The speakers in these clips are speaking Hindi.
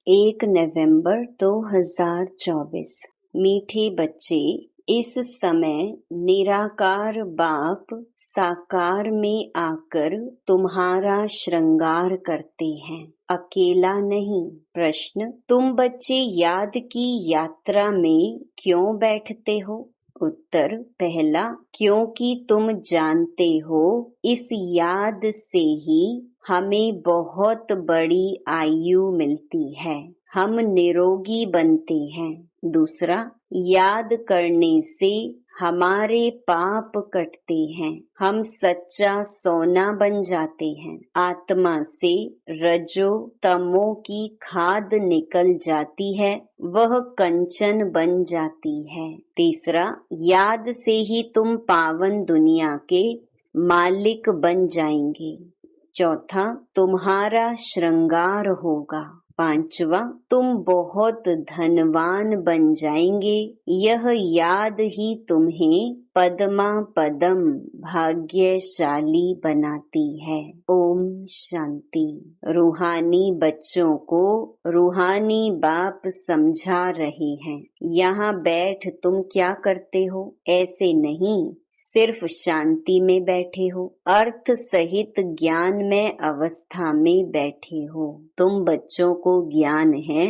1 नवंबर 2024। मीठे बच्चे, इस समय निराकार बाप साकार में आकर तुम्हारा श्रृंगार करते हैं, अकेला नहीं। प्रश्न, तुम बच्चे याद की यात्रा में क्यों बैठते हो? उत्तर, पहला, क्योंकि तुम जानते हो इस याद से ही हमें बहुत बड़ी आयु मिलती है, हम निरोगी बनते हैं। दूसरा, याद करने से हमारे पाप कटते हैं, हम सच्चा सोना बन जाते हैं। आत्मा से रजो तमो की खाद निकल जाती है, वह कंचन बन जाती है। तीसरा, याद से ही तुम पावन दुनिया के मालिक बन जाएंगे। चौथा, तुम्हारा श्रृंगार होगा। पांचवा, तुम बहुत धनवान बन जाएंगे। यह याद ही तुम्हें पद्मा पदम भाग्यशाली बनाती है। ओम शांति। रूहानी बच्चों को रूहानी बाप समझा रहे हैं। यहाँ बैठ तुम क्या करते हो? ऐसे नहीं, सिर्फ शांति में बैठे हो, अर्थ सहित ज्ञान में अवस्था में बैठे हो। तुम बच्चों को ज्ञान है,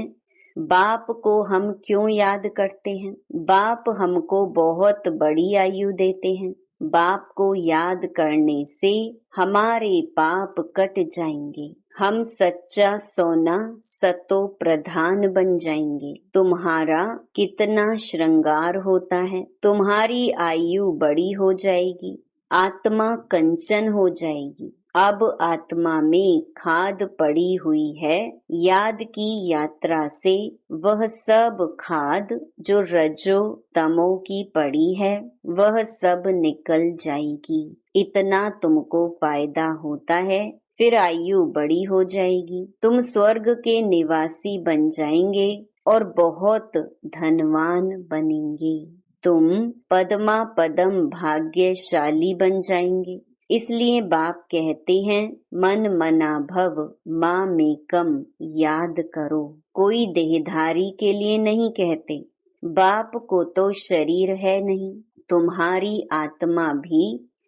बाप को हम क्यों याद करते हैं? बाप हमको बहुत बड़ी आयु देते हैं। बाप को याद करने से हमारे पाप कट जाएंगे, हम सच्चा सोना सतो प्रधान बन जाएंगे। तुम्हारा कितना श्रृंगार होता है, तुम्हारी आयु बड़ी हो जाएगी, आत्मा कंचन हो जाएगी। अब आत्मा में खाद पड़ी हुई है, याद की यात्रा से वह सब खाद जो रजो तमो की पड़ी है वह सब निकल जाएगी। इतना तुमको फायदा होता है, फिर आयु बड़ी हो जाएगी, तुम स्वर्ग के निवासी बन जाएंगे और बहुत धनवान बनेंगे। तुम पद्मा पदम भाग्यशाली बन जाएंगे। इसलिए बाप कहते हैं, मन मना भव मामेकम याद करो। कोई देहधारी के लिए नहीं कहते, बाप को तो शरीर है नहीं। तुम्हारी आत्मा भी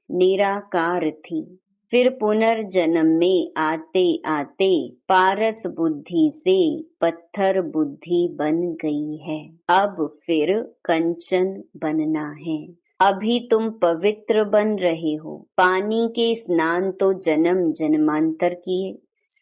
निराकार थी, फिर पुनर्जन्म में आते आते पारस बुद्धि से पत्थर बुद्धि बन गई है, अब फिर कंचन बनना है। अभी तुम पवित्र बन रहे हो, पानी के स्नान तो जन्म जन्मांतर किए,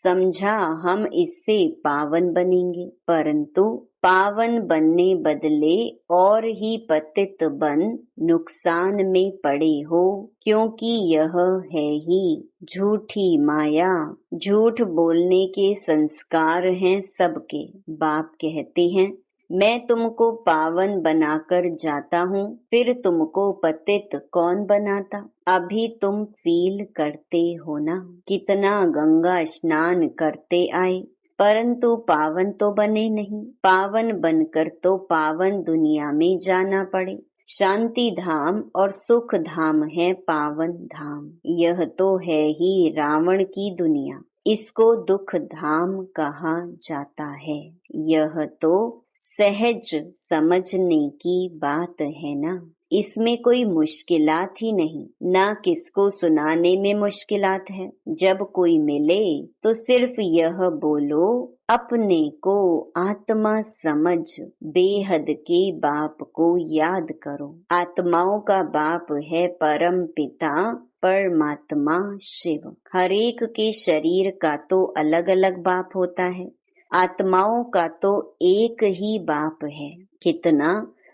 समझा हम इससे पावन बनेंगे, परंतु पावन बनने बदले और ही पतित बन नुकसान में पड़े हो, क्योंकि यह है ही झूठी माया। झूठ बोलने के संस्कार हैं सबके। बाप कहते हैं, मैं तुमको पावन बनाकर जाता हूँ, फिर तुमको पतित कौन बनाता? अभी तुम फील करते हो ना, कितना गंगा स्नान करते आए, परंतु पावन तो बने नहीं। पावन बनकर तो पावन दुनिया में जाना पड़े। शांति धाम और सुख धाम है पावन धाम। यह तो है ही रावण की दुनिया, इसको दुख धाम कहा जाता है। यह तो सहज समझने की बात है ना, इसमें कोई मुश्किलात ही नहीं, ना किसको सुनाने में मुश्किलात है। जब कोई मिले तो सिर्फ यह बोलो, अपने को आत्मा समझ बेहद के बाप को याद करो। आत्माओं का बाप है परम पिता परमात्मा शिव। हर एक के शरीर का तो अलग अलग बाप होता है, आत्माओं का तो एक ही बाप है। कितना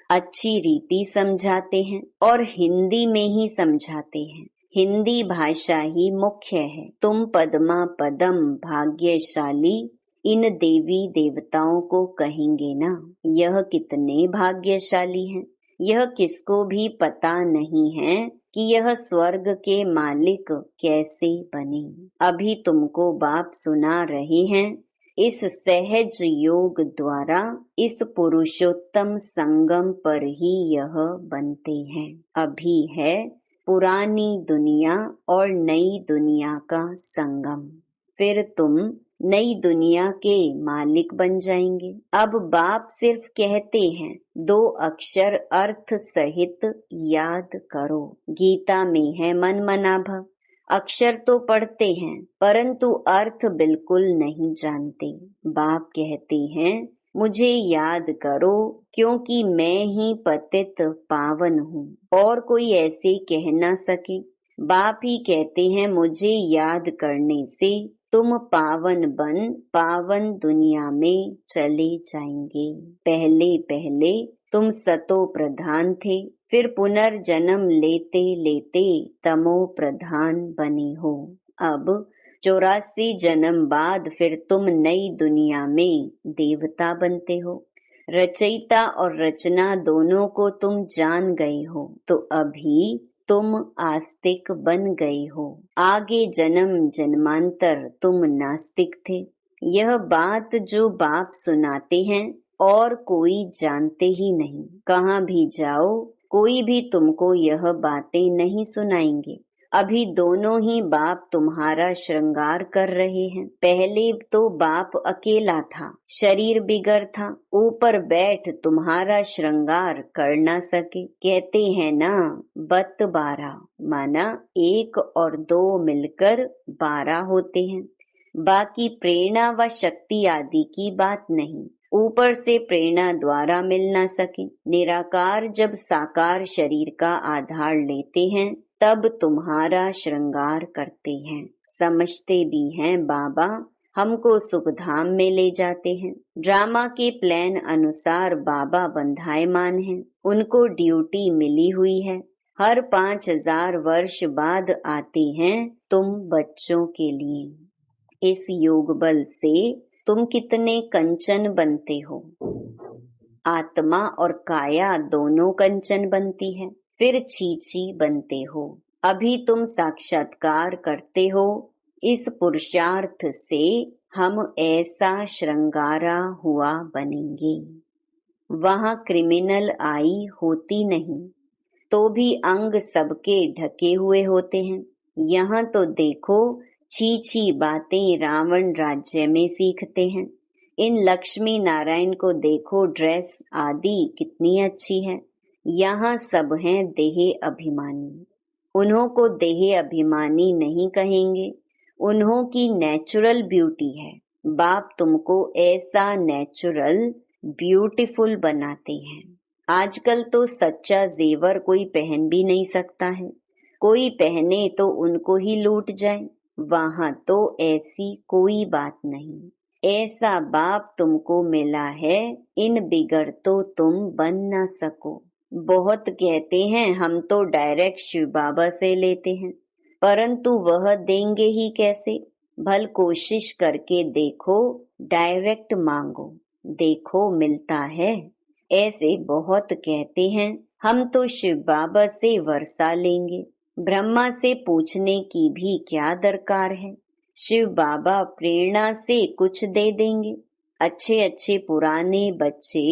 अच्छी रीति समझाते हैं और हिंदी में ही समझाते हैं। हिंदी भाषा ही मुख्य है। तुम पद्मा पदम भाग्यशाली इन देवी देवताओं को कहेंगे ना, यह कितने भाग्यशाली हैं। यह किसको भी पता नहीं है कि यह स्वर्ग के मालिक कैसे बने। अभी तुमको बाप सुना रहे हैं, इस सहज योग द्वारा इस पुरुषोत्तम संगम पर ही यह बनते हैं। अभी है पुरानी दुनिया और नई दुनिया का संगम, फिर तुम नई दुनिया के मालिक बन जाएंगे। अब बाप सिर्फ कहते हैं 2 अक्षर अर्थ सहित याद करो। गीता में है मन मना भव। अक्षर तो पढ़ते हैं परंतु अर्थ बिल्कुल नहीं जानते। बाप कहते हैं मुझे याद करो क्योंकि मैं ही पतित पावन हूँ और कोई ऐसे कह ना सके। बाप ही कहते हैं मुझे याद करने से तुम पावन बन पावन दुनिया में चले जाएंगे। पहले पहले तुम सतो प्रधान थे, फिर पुनर्जन्म लेते लेते तमो प्रधान बने हो। अब 84 जन्म बाद फिर तुम नई दुनिया में देवता बनते हो। रचयिता और रचना दोनों को तुम जान गए हो तो अभी तुम आस्तिक बन गए हो। आगे जन्म जन्मांतर तुम नास्तिक थे। यह बात जो बाप सुनाते हैं और कोई जानते ही नहीं। कहाँ भी जाओ कोई भी तुमको यह बातें नहीं सुनाएंगे। अभी दोनों ही बाप तुम्हारा श्रृंगार कर रहे हैं। पहले तो बाप अकेला था, शरीर बिगर था, ऊपर बैठ तुम्हारा श्रृंगार कर ना सके। कहते हैं ना 12 माना 1 और 2 मिलकर 12 होते हैं। बाकी प्रेरणा व शक्ति आदि की बात नहीं, ऊपर से प्रेरणा द्वारा मिल ना सके। निराकार जब साकार शरीर का आधार लेते हैं तब तुम्हारा श्रृंगार करते हैं। समझते भी हैं बाबा हमको सुखधाम में ले जाते हैं। ड्रामा के प्लान अनुसार बाबा बंधायमान हैं, उनको ड्यूटी मिली हुई है। हर 5000 वर्ष बाद आते हैं तुम बच्चों के लिए। इस योग बल से तुम कितने कंचन बनते हो। आत्मा और काया दोनों कंचन बनती है, फिर चीची बनते हो। अभी तुम साक्षात्कार करते हो। इस पुरुषार्थ से हम ऐसा श्रृंगारा हुआ बनेंगे। वहाँ क्रिमिनल आई होती नहीं तो भी अंग सबके ढके हुए होते हैं। यहाँ तो देखो छी बातें रावण राज्य में सीखते हैं। इन लक्ष्मी नारायण को देखो, ड्रेस आदि कितनी अच्छी है। यहाँ सब हैं देह अभिमानी। उन्हों को देह अभिमानी नहीं कहेंगे, उन्हों की नेचुरल ब्यूटी है। बाप तुमको ऐसा नेचुरल ब्यूटीफुल बनाते हैं। आजकल तो सच्चा जेवर कोई पहन भी नहीं सकता है, कोई पहने तो उनको ही लूट जाए। वहाँ तो ऐसी कोई बात नहीं। ऐसा बाप तुमको मिला है, इन बिगड़ तो तुम बन ना सको। बहुत कहते हैं हम तो डायरेक्ट शिव बाबा से लेते हैं, परंतु वह देंगे ही कैसे। भल कोशिश करके देखो, डायरेक्ट मांगो, देखो मिलता है। ऐसे बहुत कहते हैं हम तो शिव बाबा से वर्षा लेंगे। ब्रह्मा से पूछने की भी क्या दरकार है। शिव बाबा प्रेरणा से कुछ दे देंगे। अच्छे अच्छे पुराने बच्चे,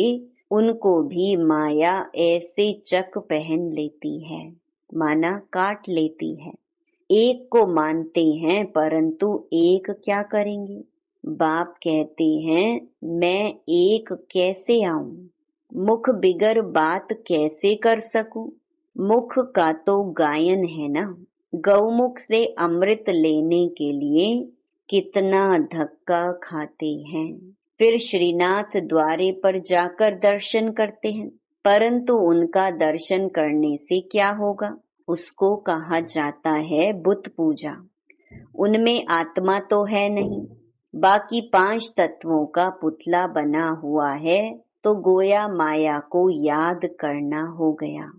उनको भी माया ऐसे चक पहन लेती है, माना काट लेती है। एक को मानते हैं परंतु एक क्या करेंगे। बाप कहते हैं मैं एक कैसे आऊं, मुख बिगर बात कैसे कर सकूं। मुख का तो गायन है ना। गौमुख से अमृत लेने के लिए कितना धक्का खाते हैं। फिर श्रीनाथ द्वारे पर जाकर दर्शन करते हैं, परंतु उनका दर्शन करने से क्या होगा। उसको कहा जाता है बुत पूजा। उनमें आत्मा तो है नहीं, बाकी 5 तत्वों का पुतला बना हुआ है, तो गोया माया को याद करना हो गया।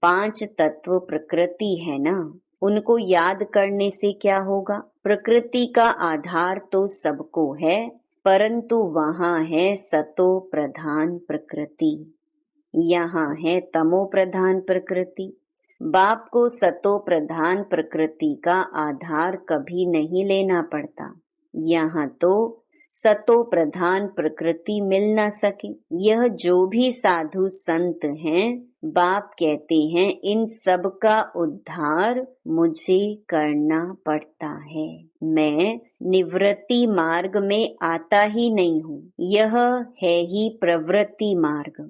5 तत्व प्रकृति है ना, उनको याद करने से क्या होगा। प्रकृति का आधार तो सबको है, परंतु वहाँ है सतो प्रधान प्रकृति, यहाँ है तमो प्रधान प्रकृति। बाप को सतो प्रधान प्रकृति का आधार कभी नहीं लेना पड़ता। यहाँ तो सतो प्रधान प्रकृति मिल न सके। यह जो भी साधु संत हैं, बाप कहते हैं इन सब का उद्धार मुझे करना पड़ता है। मैं निवृत्ति मार्ग में आता ही नहीं हूँ, यह है ही प्रवृत्ति मार्ग।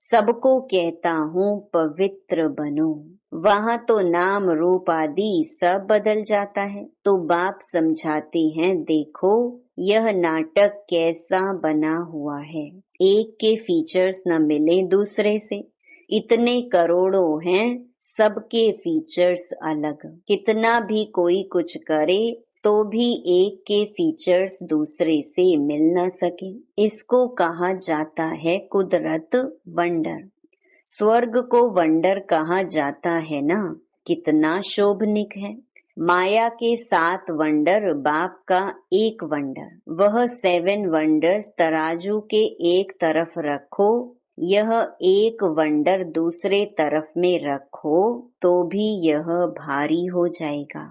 सबको कहता हूँ पवित्र बनो, वहाँ तो नाम रूप आदि सब बदल जाता है। तो बाप समझाते हैं देखो यह नाटक कैसा बना हुआ है, एक के फीचर्स न मिले दूसरे से। इतने करोड़ों हैं, सबके फीचर्स अलग। कितना भी कोई कुछ करे तो भी एक के फीचर्स दूसरे से मिल न सके। इसको कहा जाता है कुदरत वंडर। स्वर्ग को वंडर कहा जाता है ना, कितना शोभनिक है। माया के 7 वंडर, बाप का एक वंडर। वह 7 वंडर्स तराजू के एक तरफ रखो, यह एक वंडर दूसरे तरफ में रखो तो भी यह भारी हो जाएगा।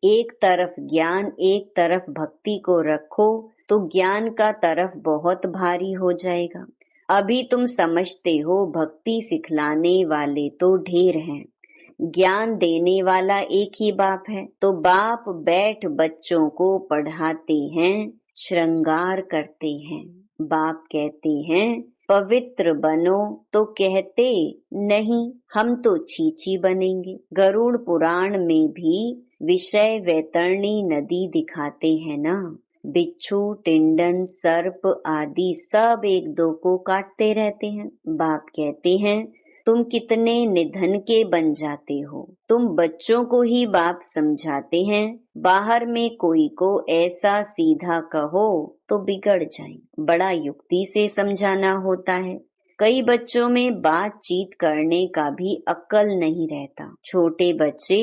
एक तरफ ज्ञान, एक तरफ भक्ति को रखो तो ज्ञान का तरफ बहुत भारी हो जाएगा। अभी तुम समझते हो भक्ति सिखलाने वाले तो ढेर हैं, ज्ञान देने वाला एक ही बाप है। तो बाप बैठ बच्चों को पढ़ाते हैं, श्रृंगार करते हैं। बाप कहते हैं पवित्र बनो, तो कहते नहीं हम तो छीछी बनेंगे। गरुड़ पुराण में भी विषय वैतरणी नदी दिखाते हैं ना, बिच्छू, टिंडन, सर्प आदि सब एक दो को काटते रहते हैं। बाप कहते हैं तुम कितने निधन के बन जाते हो। तुम बच्चों को ही बाप समझाते हैं, बाहर में कोई को ऐसा सीधा कहो तो बिगड़ जाए। बड़ा युक्ति से समझाना होता है। कई बच्चों में बातचीत करने का भी अक्ल नहीं रहता। छोटे बच्चे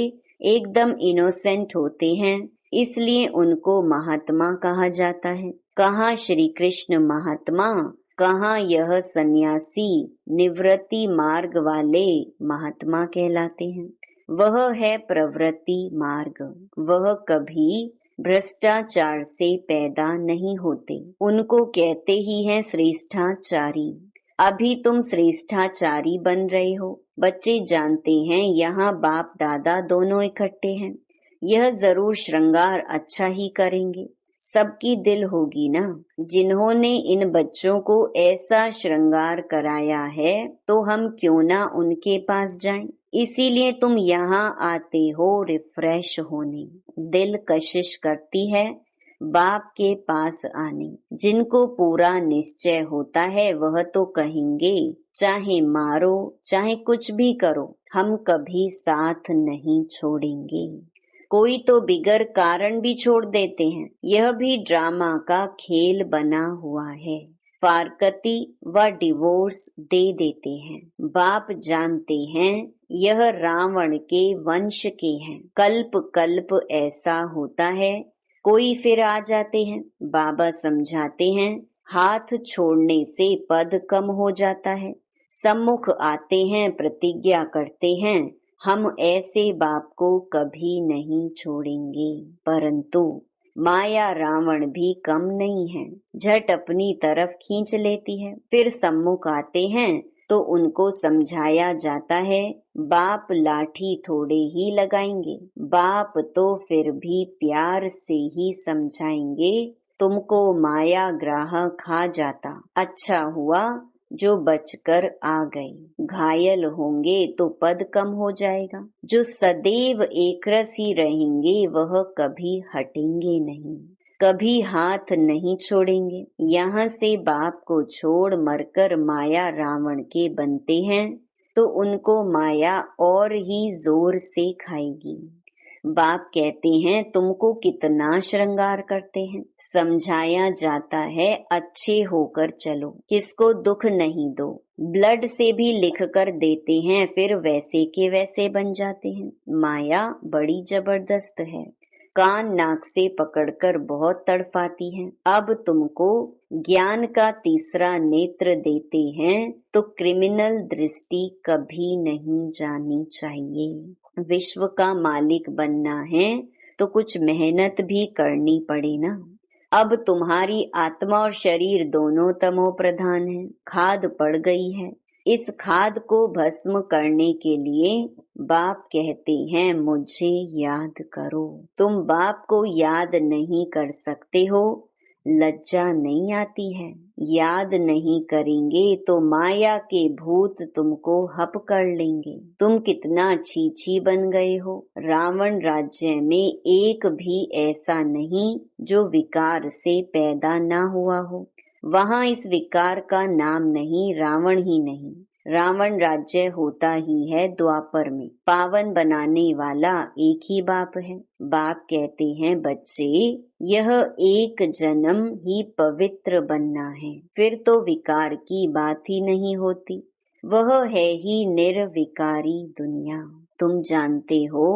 एकदम इनोसेंट होते हैं, इसलिए उनको महात्मा कहा जाता है। कहाँ श्री कृष्ण महात्मा, कहाँ यह सन्यासी निवृत्ति मार्ग वाले महात्मा कहलाते हैं। वह है प्रवृत्ति मार्ग, वह कभी भ्रष्टाचार से पैदा नहीं होते। उनको कहते ही हैं श्रेष्ठाचारी। अभी तुम श्रेष्ठाचारी बन रहे हो। बच्चे जानते हैं यहाँ बाप दादा दोनों इकट्ठे हैं, यह जरूर श्रृंगार अच्छा ही करेंगे। सबकी दिल होगी ना। जिन्होंने इन बच्चों को ऐसा श्रृंगार कराया है तो हम क्यों ना उनके पास जाएं। इसीलिए तुम यहाँ आते हो रिफ्रेश होने। दिल कशिश करती है बाप के पास आने। जिनको पूरा निश्चय होता है वह तो कहेंगे चाहे मारो चाहे कुछ भी करो, हम कभी साथ नहीं छोड़ेंगे। कोई तो बिगर कारण भी छोड़ देते हैं। यह भी ड्रामा का खेल बना हुआ है। फारकती व डिवोर्स दे देते हैं। बाप जानते हैं यह रावण के वंश के हैं। कल्प कल्प ऐसा होता है। कोई फिर आ जाते हैं। बाबा समझाते हैं हाथ छोड़ने से पद कम हो जाता है। सम्मुख आते हैं, प्रतिज्ञा करते हैं हम ऐसे बाप को कभी नहीं छोड़ेंगे। परंतु माया रावण भी कम नहीं है, झट अपनी तरफ खींच लेती है। फिर सम्मुख आते हैं तो उनको समझाया जाता है बाप लाठी थोड़े ही लगाएंगे। बाप तो फिर भी प्यार से ही समझाएंगे, तुमको माया ग्राह खा जाता, अच्छा हुआ जो बचकर आ गए। घायल होंगे तो पद कम हो जाएगा। जो सदैव एकरस ही रहेंगे वह कभी हटेंगे नहीं, कभी हाथ नहीं छोड़ेंगे। यहाँ से बाप को छोड़ मरकर माया रावण के बनते हैं तो उनको माया और ही जोर से खाएगी। बाप कहते हैं तुमको कितना श्रृंगार करते हैं। समझाया जाता है अच्छे होकर चलो, किसको दुख नहीं दो। ब्लड से भी लिख कर देते हैं, फिर वैसे के वैसे बन जाते हैं। माया बड़ी जबरदस्त है, कान नाक से पकड़कर बहुत तड़पाती है। अब तुमको ज्ञान का तीसरा नेत्र देते हैं तो क्रिमिनल दृष्टि कभी नहीं जानी चाहिए। विश्व का मालिक बनना है तो कुछ मेहनत भी करनी पड़े ना। अब तुम्हारी आत्मा और शरीर दोनों तमो प्रधान है, खाद पड़ गई है। इस खाद को भस्म करने के लिए बाप कहते हैं मुझे याद करो। तुम बाप को याद नहीं कर सकते हो, लज्जा नहीं आती है? याद नहीं करेंगे तो माया के भूत तुमको हप कर लेंगे। तुम कितना छीछी बन गए हो। रावण राज्य में एक भी ऐसा नहीं जो विकार से पैदा ना हुआ हो। वहां इस विकार का नाम नहीं, रावण ही नहीं। रावण राज्य होता ही है द्वापर में। पावन बनाने वाला एक ही बाप है। बाप कहते हैं बच्चे, यह एक जन्म ही पवित्र बनना है, फिर तो विकार की बात ही नहीं होती। वह है ही निर्विकारी दुनिया। तुम जानते हो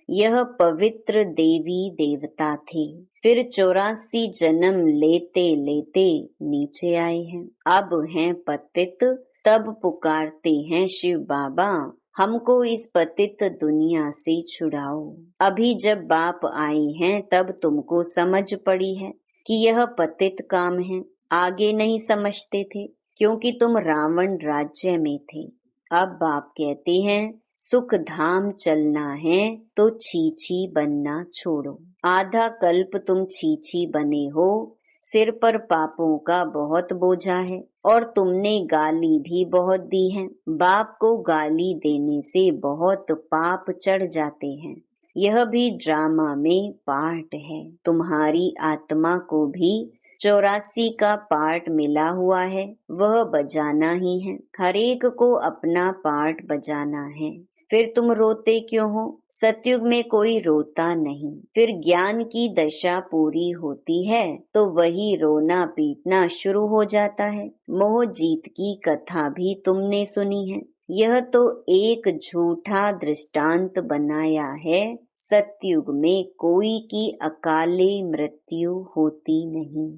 यह पवित्र देवी देवता थे, फिर 84 जन्म लेते लेते नीचे आए हैं। अब हैं पतित, तब पुकारते हैं शिव बाबा हमको इस पतित दुनिया से छुड़ाओ। अभी जब बाप आए हैं तब तुमको समझ पड़ी है कि यह पतित काम है। आगे नहीं समझते थे क्योंकि तुम रावण राज्य में थे। अब बाप कहते हैं सुख धाम चलना है तो छीछी बनना छोड़ो। आधा कल्प तुम छीछी बने हो, सिर पर पापों का बहुत बोझा है और तुमने गाली भी बहुत दी है। बाप को गाली देने से बहुत पाप चढ़ जाते हैं। यह भी ड्रामा में पार्ट है। तुम्हारी आत्मा को भी 84 का पार्ट मिला हुआ है, वह बजाना ही है। हर एक को अपना पार्ट बजाना है। फिर तुम रोते क्यों हो? सतयुग में कोई रोता नहीं। फिर ज्ञान की दशा पूरी होती है तो वही रोना पीटना शुरू हो जाता है। मोह जीत की कथा भी तुमने सुनी है। यह तो एक झूठा दृष्टांत बनाया है। सतयुग में कोई की अकाले मृत्यु होती नहीं।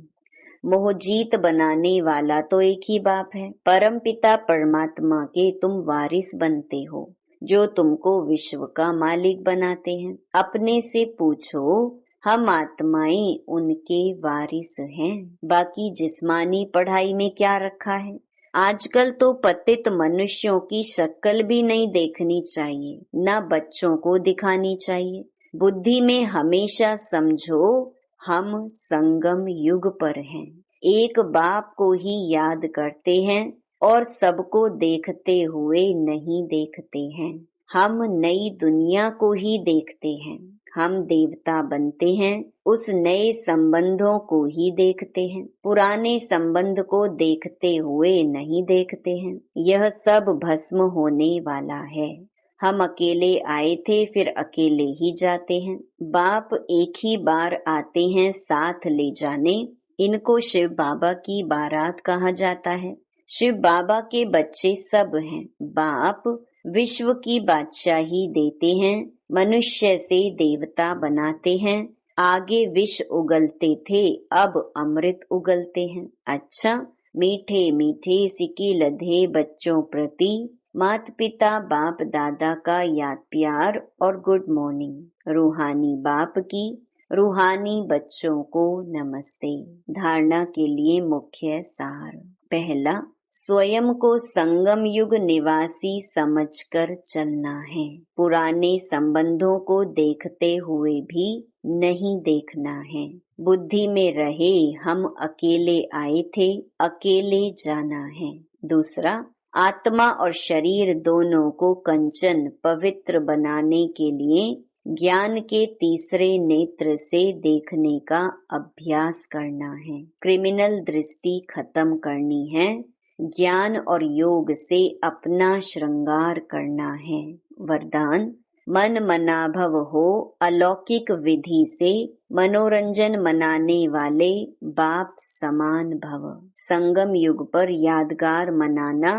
मोहजीत बनाने वाला तो एक ही बाप है। परमपिता परमात्मा के तुम वारिस बनते हो, जो तुमको विश्व का मालिक बनाते हैं। अपने से पूछो, हम आत्माएं उनके वारिस हैं। बाकी जिस्मानी पढ़ाई में क्या रखा है? आजकल तो पतित मनुष्यों की शक्ल भी नहीं देखनी चाहिए, न बच्चों को दिखानी चाहिए। बुद्धि में हमेशा समझो हम संगम युग पर हैं। एक बाप को ही याद करते हैं और सबको देखते हुए नहीं देखते हैं। हम नई दुनिया को ही देखते हैं। हम देवता बनते हैं, उस नए संबंधों को ही देखते हैं। पुराने संबंध को देखते हुए नहीं देखते हैं। यह सब भस्म होने वाला है। हम अकेले आए थे, फिर अकेले ही जाते हैं। बाप एक ही बार आते हैं साथ ले जाने। इनको शिव बाबा की बारात कहा जाता है। शिव बाबा के बच्चे सब हैं। बाप विश्व की बादशाही देते हैं, मनुष्य से देवता बनाते हैं। आगे विष उगलते थे, अब अमृत उगलते हैं। अच्छा, मीठे मीठे सिक्के लधे बच्चों प्रति माता पिता बाप दादा का याद प्यार और गुड मॉर्निंग। रूहानी बाप की रूहानी बच्चों को नमस्ते। धारणा के लिए मुख्य सार। पहला, स्वयं को संगम युग निवासी समझकर चलना है। पुराने संबंधों को देखते हुए भी नहीं देखना है। बुद्धि में रहे हम अकेले आए थे, अकेले जाना है। दूसरा, आत्मा और शरीर दोनों को कंचन पवित्र बनाने के लिए ज्ञान के तीसरे नेत्र से देखने का अभ्यास करना है। क्रिमिनल दृष्टि खत्म करनी है। ज्ञान और योग से अपना श्रृंगार करना है। वरदान, मन मनाभव हो। अलौकिक विधि से मनोरंजन मनाने वाले बाप समान भव। संगम युग पर यादगार मनाना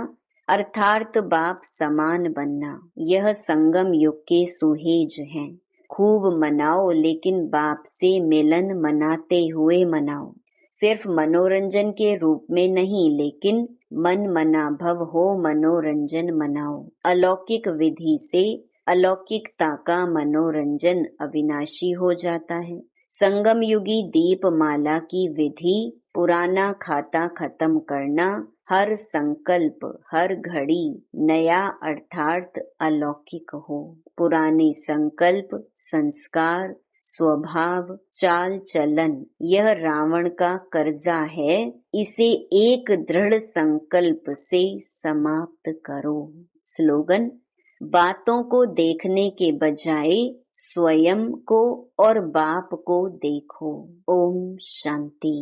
अर्थात बाप समान बनना, यह संगम युग के सुहेज हैं। खूब मनाओ, लेकिन बाप से मिलन मनाते हुए मनाओ। सिर्फ मनोरंजन के रूप में नहीं, लेकिन मन मनाभव हो मनोरंजन मनाओ। अलौकिक विधि से अलौकिकता का मनोरंजन अविनाशी हो जाता है। संगम युगी दीपमाला की विधि, पुराना खाता खत्म करना, हर संकल्प हर घड़ी नया अर्थात अलौकिक हो। पुराने संकल्प, संस्कार, स्वभाव, चाल चलन यह रावण का कर्जा है, इसे एक दृढ़ संकल्प से समाप्त करो। स्लोगन: बातों को देखने के बजाय स्वयं को और बाप को देखो। ओम शांति।